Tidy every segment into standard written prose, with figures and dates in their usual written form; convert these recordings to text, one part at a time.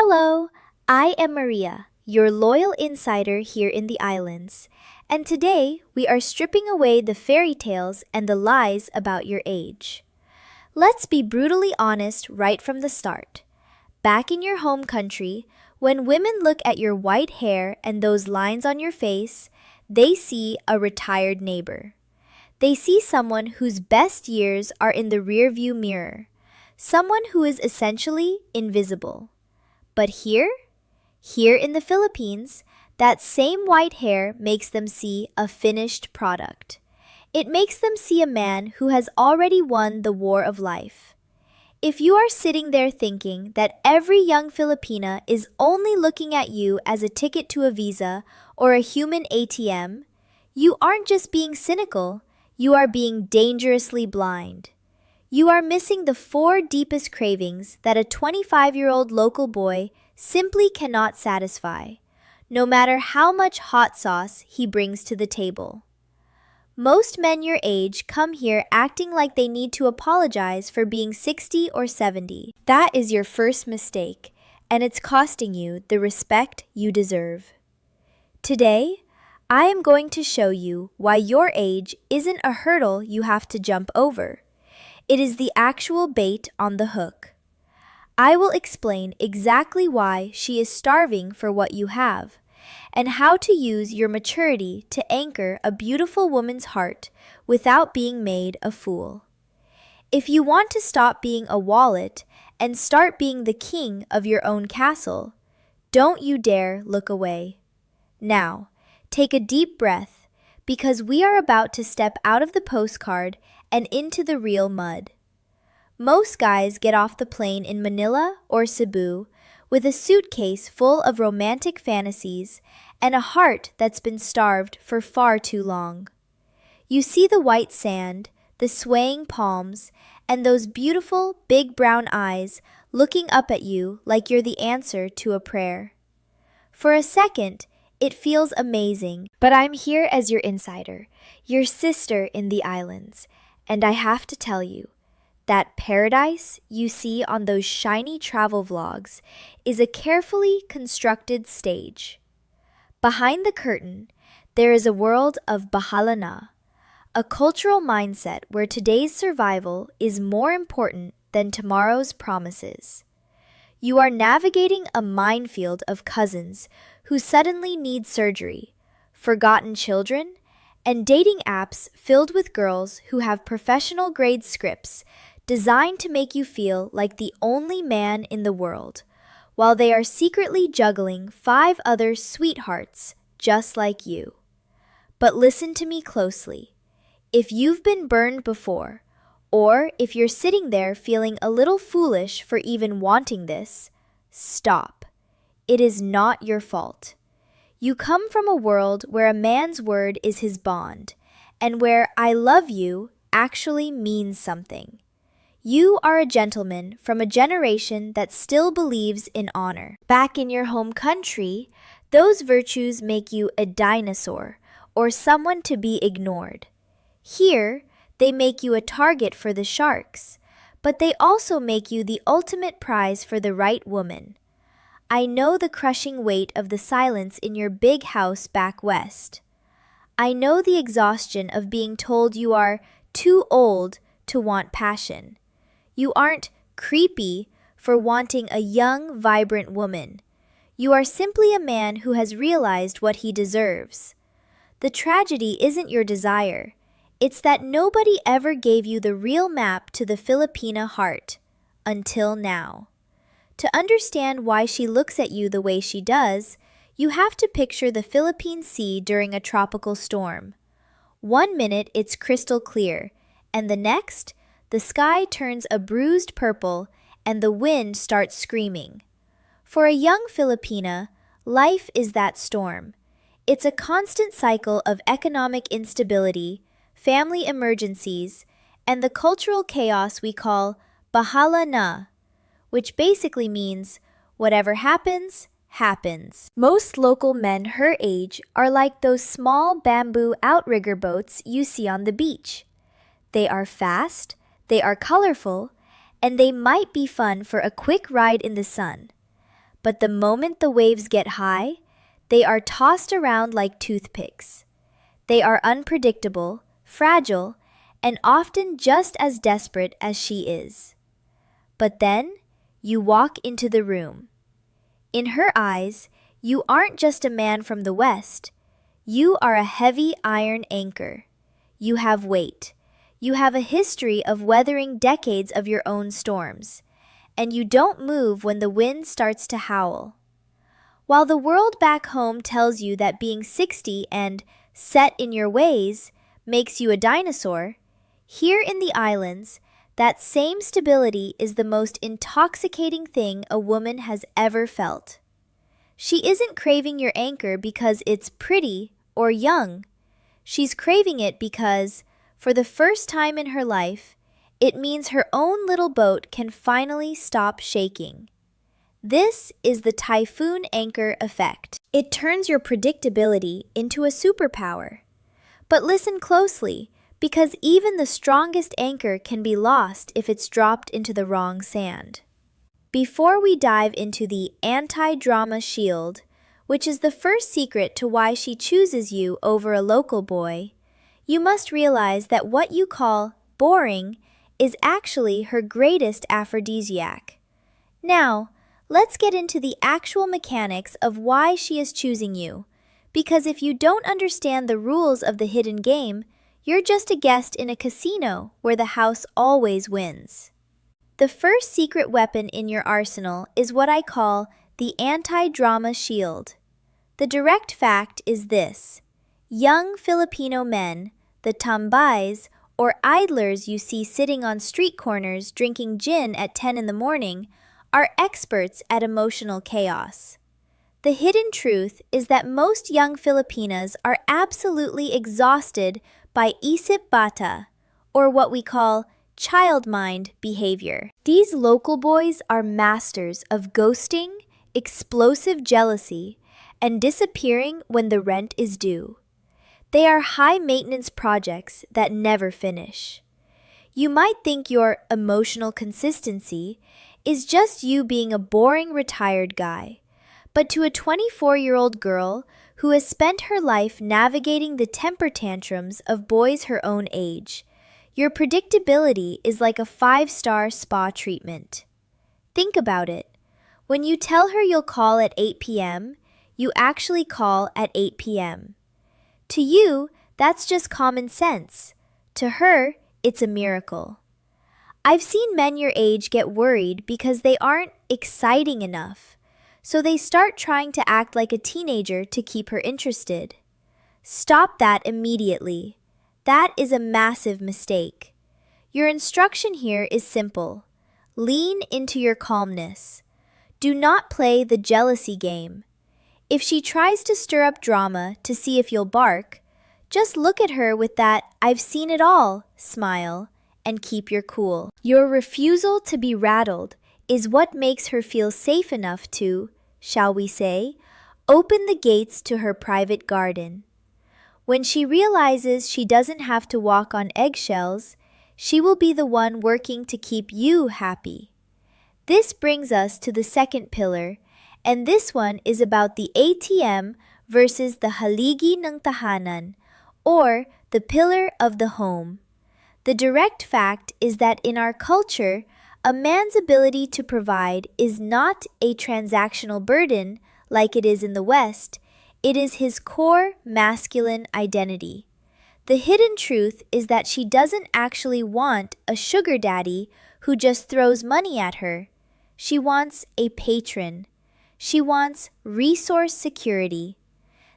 Hello, I am Maria, your loyal insider here in the islands, and today we are stripping away the fairy tales and the lies about your age. Let's be brutally honest right from the start. Back in your home country, when women look at your white hair and those lines on your face, they see a retired neighbor. They see someone whose best years are in the rearview mirror, someone who is essentially invisible. But here in the Philippines, that same white hair makes them see a finished product. It makes them see a man who has already won the war of life. If you are sitting there thinking that every young Filipina is only looking at you as a ticket to a visa or a human ATM, you aren't just being cynical, you are being dangerously blind. You are missing the four deepest cravings that a 25-year-old local boy simply cannot satisfy, no matter how much hot sauce he brings to the table. Most men your age come here acting like they need to apologize for being 60 or 70. That is your first mistake, and it's costing you the respect you deserve. Today, I am going to show you why your age isn't a hurdle you have to jump over. It is the actual bait on the hook. I will explain exactly why she is starving for what you have, and how to use your maturity to anchor a beautiful woman's heart without being made a fool. If you want to stop being a wallet and start being the king of your own castle, don't you dare look away. Now, take a deep breath, because we are about to step out of the postcard and into the real mud. Most guys get off the plane in Manila or Cebu with a suitcase full of romantic fantasies and a heart that's been starved for far too long. You see the white sand, the swaying palms, and those beautiful big brown eyes looking up at you like you're the answer to a prayer. For a second, it feels amazing, but I'm here as your insider, your sister in the islands, and I have to tell you, that paradise you see on those shiny travel vlogs is a carefully constructed stage. Behind the curtain, there is a world of bahala na, a cultural mindset where today's survival is more important than tomorrow's promises. You are navigating a minefield of cousins who suddenly need surgery, forgotten children, and dating apps filled with girls who have professional-grade scripts designed to make you feel like the only man in the world, while they are secretly juggling 5 other sweethearts just like you. But listen to me closely. If you've been burned before, or if you're sitting there feeling a little foolish for even wanting this, stop. It is not your fault. You come from a world where a man's word is his bond, and where I love you actually means something. You are a gentleman from a generation that still believes in honor. Back in your home country, those virtues make you a dinosaur or someone to be ignored. Here, they make you a target for the sharks, but they also make you the ultimate prize for the right woman. I know the crushing weight of the silence in your big house back west. I know the exhaustion of being told you are too old to want passion. You aren't creepy for wanting a young, vibrant woman. You are simply a man who has realized what he deserves. The tragedy isn't your desire. It's that nobody ever gave you the real map to the Filipina heart, until now. To understand why she looks at you the way she does, you have to picture the Philippine Sea during a tropical storm. 1 minute it's crystal clear, and the next, the sky turns a bruised purple and the wind starts screaming. For a young Filipina, life is that storm. It's a constant cycle of economic instability, family emergencies, and the cultural chaos we call bahala na, which basically means whatever happens, happens. Most local men her age are like those small bamboo outrigger boats you see on the beach. They are fast, they are colorful, and they might be fun for a quick ride in the sun. But the moment the waves get high, they are tossed around like toothpicks. They are unpredictable, fragile, and often just as desperate as she is. But then, you walk into the room. In her eyes, you aren't just a man from the West. You are a heavy iron anchor. You have weight. You have a history of weathering decades of your own storms. And you don't move when the wind starts to howl. While the world back home tells you that being 60 and set in your ways makes you a dinosaur, here in the islands, that same stability is the most intoxicating thing a woman has ever felt. She isn't craving your anchor because it's pretty or young. She's craving it because, for the first time in her life, it means her own little boat can finally stop shaking. This is the typhoon anchor effect. It turns your predictability into a superpower. But listen closely, because even the strongest anchor can be lost if it's dropped into the wrong sand. Before we dive into the anti-drama shield, which is the first secret to why she chooses you over a local boy, you must realize that what you call boring is actually her greatest aphrodisiac. Now, let's get into the actual mechanics of why she is choosing you, because if you don't understand the rules of the hidden game, you're just a guest in a casino where the house always wins. The first secret weapon in your arsenal is what I call the anti-drama shield. The direct fact is this: young Filipino men, the tambays, or idlers you see sitting on street corners drinking gin at 10 in the morning, are experts at emotional chaos. The hidden truth is that most young Filipinas are absolutely exhausted by isip bata, or what we call child mind behavior. These local boys are masters of ghosting, explosive jealousy, and disappearing when the rent is due. They are high-maintenance projects that never finish. You might think your emotional consistency is just you being a boring retired guy, but to a 24-year-old girl who has spent her life navigating the temper tantrums of boys her own age, your predictability is like a 5-star spa treatment. Think about it. When you tell her you'll call at 8 p.m., you actually call at 8 p.m. To you, that's just common sense. To her, it's a miracle. I've seen men your age get worried because they aren't exciting enough, so they start trying to act like a teenager to keep her interested. Stop that immediately. That is a massive mistake. Your instruction here is simple. Lean into your calmness. Do not play the jealousy game. If she tries to stir up drama to see if you'll bark, just look at her with that "I've seen it all" smile and keep your cool. Your refusal to be rattled is what makes her feel safe enough to, shall we say, open the gates to her private garden. When she realizes she doesn't have to walk on eggshells, she will be the one working to keep you happy. This brings us to the second pillar, and this one is about the ATM versus the haligi ng tahanan, or the pillar of the home. The direct fact is that in our culture, a man's ability to provide is not a transactional burden like it is in the West. It is his core masculine identity. The hidden truth is that she doesn't actually want a sugar daddy who just throws money at her. She wants a patron. She wants resource security.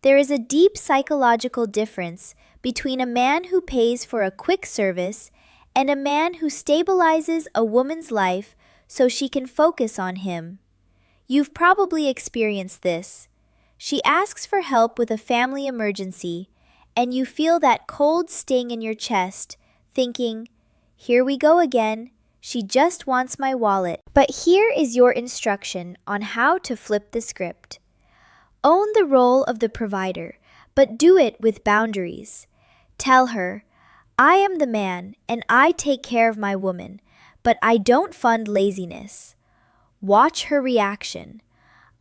There is a deep psychological difference between a man who pays for a quick service and a man who stabilizes a woman's life so she can focus on him. You've probably experienced this. She asks for help with a family emergency, and you feel that cold sting in your chest, thinking, "Here we go again. She just wants my wallet." But here is your instruction on how to flip the script. Own the role of the provider, but do it with boundaries. Tell her, "I am the man and I take care of my woman, but I don't fund laziness." Watch her reaction.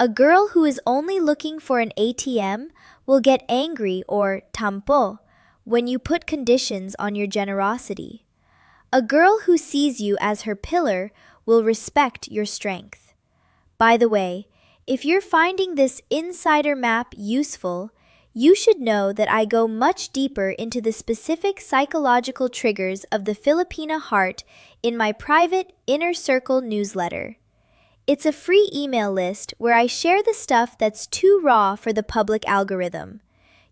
A girl who is only looking for an ATM will get angry or tampo when you put conditions on your generosity. A girl who sees you as her pillar will respect your strength. By the way, if you're finding this insider map useful, you should know that I go much deeper into the specific psychological triggers of the Filipina heart in my private Inner Circle newsletter. It's a free email list where I share the stuff that's too raw for the public algorithm.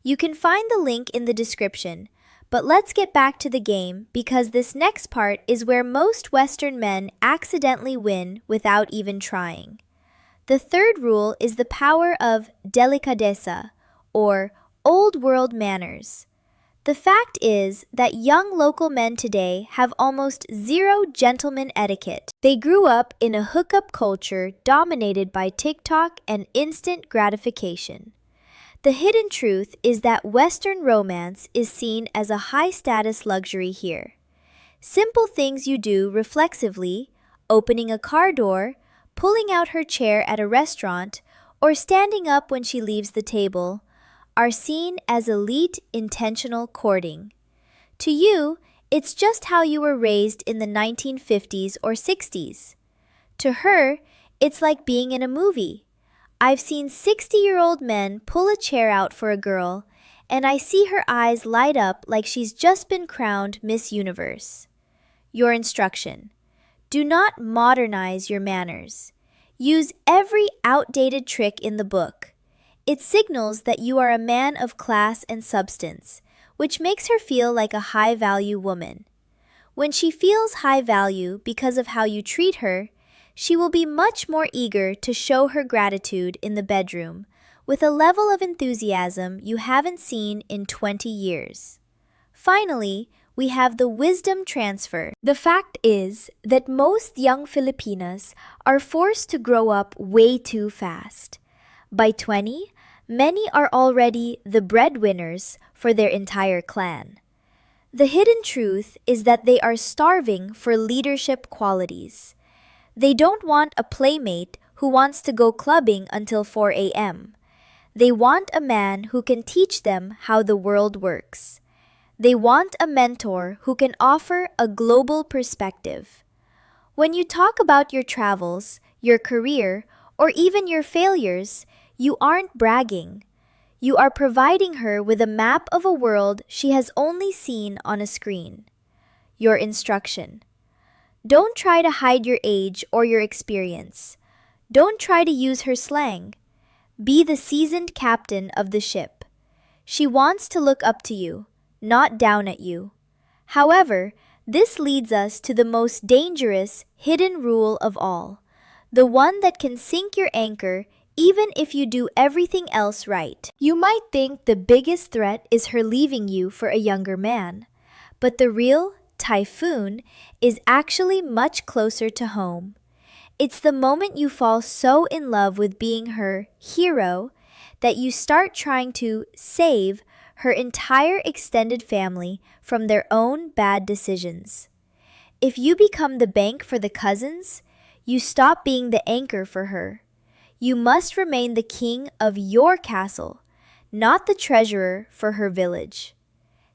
You can find the link in the description, but let's get back to the game because this next part is where most Western men accidentally win without even trying. The third rule is the power of delicadeza, or old world manners. The fact is that young local men today have almost zero gentleman etiquette. They grew up in a hookup culture dominated by TikTok and instant gratification. The hidden truth is that Western romance is seen as a high-status luxury here. Simple things you do reflexively, opening a car door, pulling out her chair at a restaurant, or standing up when she leaves the table, are seen as elite intentional courting. To you, it's just how you were raised in the 1950s or 60s. To her, it's like being in a movie. I've seen 60-year-old men pull a chair out for a girl, and I see her eyes light up like she's just been crowned Miss Universe. Your instruction: do not modernize your manners. Use every outdated trick in the book. It signals that you are a man of class and substance, which makes her feel like a high-value woman. When she feels high value because of how you treat her, she will be much more eager to show her gratitude in the bedroom, with a level of enthusiasm you haven't seen in 20 years. Finally, we have the wisdom transfer. The fact is that most young Filipinas are forced to grow up way too fast. By 20, many are already the breadwinners for their entire clan. The hidden truth is that they are starving for leadership qualities. They don't want a playmate who wants to go clubbing until 4 a.m. They want a man who can teach them how the world works. They want a mentor who can offer a global perspective. When you talk about your travels, your career, or even your failures, you aren't bragging. You are providing her with a map of a world she has only seen on a screen. Your instruction: don't try to hide your age or your experience. Don't try to use her slang. Be the seasoned captain of the ship. She wants to look up to you, not down at you. However, this leads us to the most dangerous hidden rule of all, the one that can sink your anchor even if you do everything else right. You might think the biggest threat is her leaving you for a younger man, but the real typhoon is actually much closer to home. It's the moment you fall so in love with being her hero that you start trying to save her entire extended family from their own bad decisions. If you become the bank for the cousins, you stop being the anchor for her. You must remain the king of your castle, not the treasurer for her village.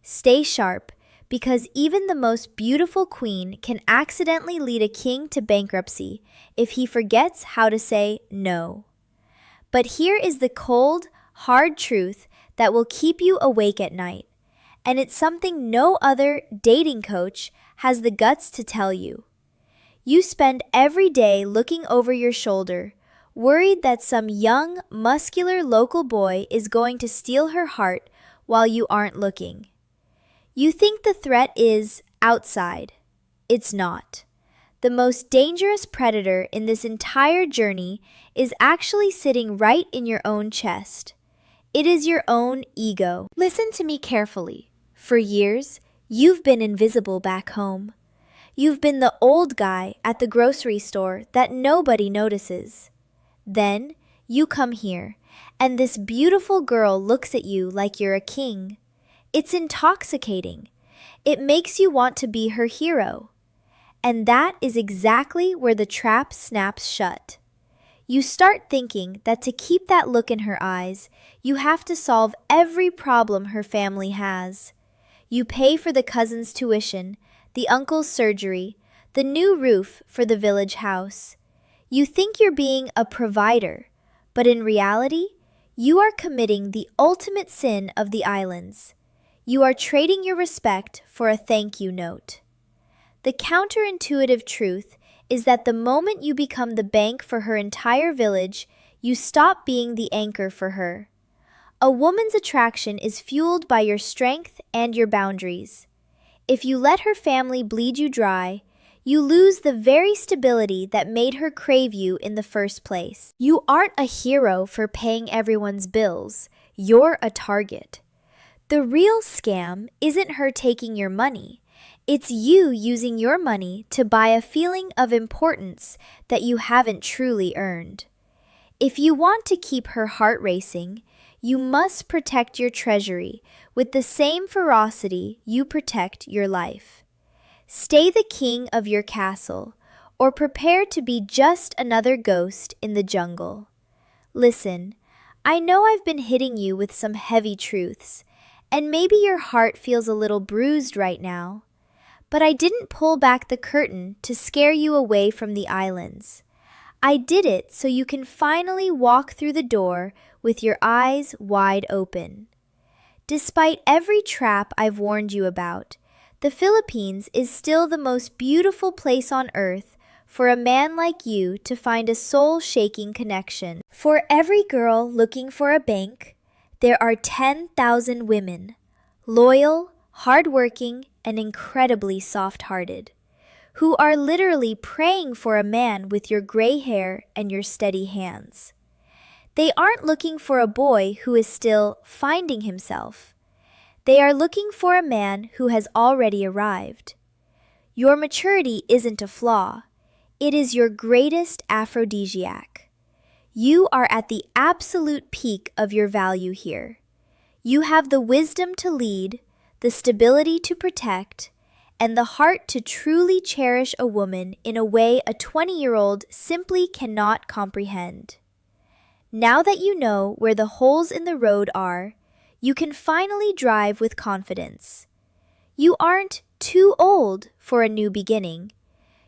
Stay sharp, because even the most beautiful queen can accidentally lead a king to bankruptcy if he forgets how to say no. But here is the cold, hard truth that will keep you awake at night, and it's something no other dating coach has the guts to tell you. You spend every day looking over your shoulder, worried that some young, muscular local boy is going to steal her heart while you aren't looking. You think the threat is outside. It's not. The most dangerous predator in this entire journey is actually sitting right in your own chest. It is your own ego. Listen to me carefully. For years, you've been invisible back home. You've been the old guy at the grocery store that nobody notices. Then, you come here, and this beautiful girl looks at you like you're a king. It's intoxicating. It makes you want to be her hero. And that is exactly where the trap snaps shut. You start thinking that to keep that look in her eyes, you have to solve every problem her family has. You pay for the cousin's tuition, the uncle's surgery, the new roof for the village house. You think you're being a provider, but in reality, you are committing the ultimate sin of the islands. You are trading your respect for a thank you note. The counterintuitive truth is that the moment you become the bank for her entire village, you stop being the anchor for her. A woman's attraction is fueled by your strength and your boundaries. If you let her family bleed you dry, you lose the very stability that made her crave you in the first place. You aren't a hero for paying everyone's bills. You're a target. The real scam isn't her taking your money. It's you using your money to buy a feeling of importance that you haven't truly earned. If you want to keep her heart racing, you must protect your treasury with the same ferocity you protect your life. Stay the king of your castle, or prepare to be just another ghost in the jungle. Listen, I know I've been hitting you with some heavy truths, and maybe your heart feels a little bruised right now. But I didn't pull back the curtain to scare you away from the islands. I did it so you can finally walk through the door with your eyes wide open. Despite every trap I've warned you about, the Philippines is still the most beautiful place on earth for a man like you to find a soul-shaking connection. For every girl looking for a bank, there are 10,000 women, loyal, hardworking, and incredibly soft-hearted, who are literally praying for a man with your gray hair and your steady hands. They aren't looking for a boy who is still finding himself. They are looking for a man who has already arrived. Your maturity isn't a flaw. It is your greatest aphrodisiac. You are at the absolute peak of your value here. You have the wisdom to lead, the stability to protect, and the heart to truly cherish a woman in a way a 20-year-old simply cannot comprehend. Now that you know where the holes in the road are, you can finally drive with confidence. You aren't too old for a new beginning.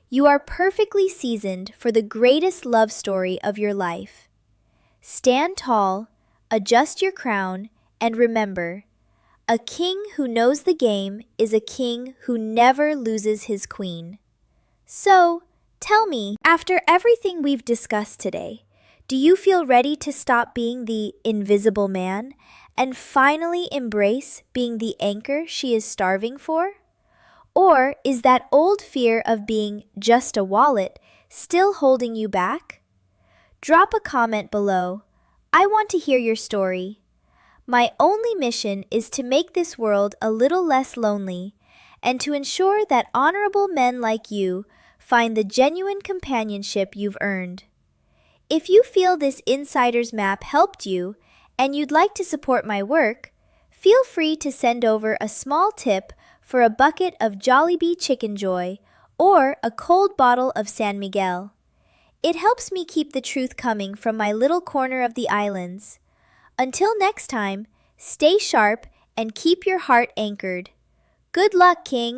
You are perfectly seasoned for the greatest love story of your life. Stand tall, adjust your crown, and remember, a king who knows the game is a king who never loses his queen. So, tell me, after everything we've discussed today, do you feel ready to stop being the invisible man and finally embrace being the anchor she is starving for? Or is that old fear of being just a wallet still holding you back? Drop a comment below. I want to hear your story. My only mission is to make this world a little less lonely and to ensure that honorable men like you find the genuine companionship you've earned. If you feel this insider's map helped you and you'd like to support my work, feel free to send over a small tip for a bucket of Jollibee Chicken Joy or a cold bottle of San Miguel. It helps me keep the truth coming from my little corner of the islands. Until next time, stay sharp and keep your heart anchored. Good luck, King!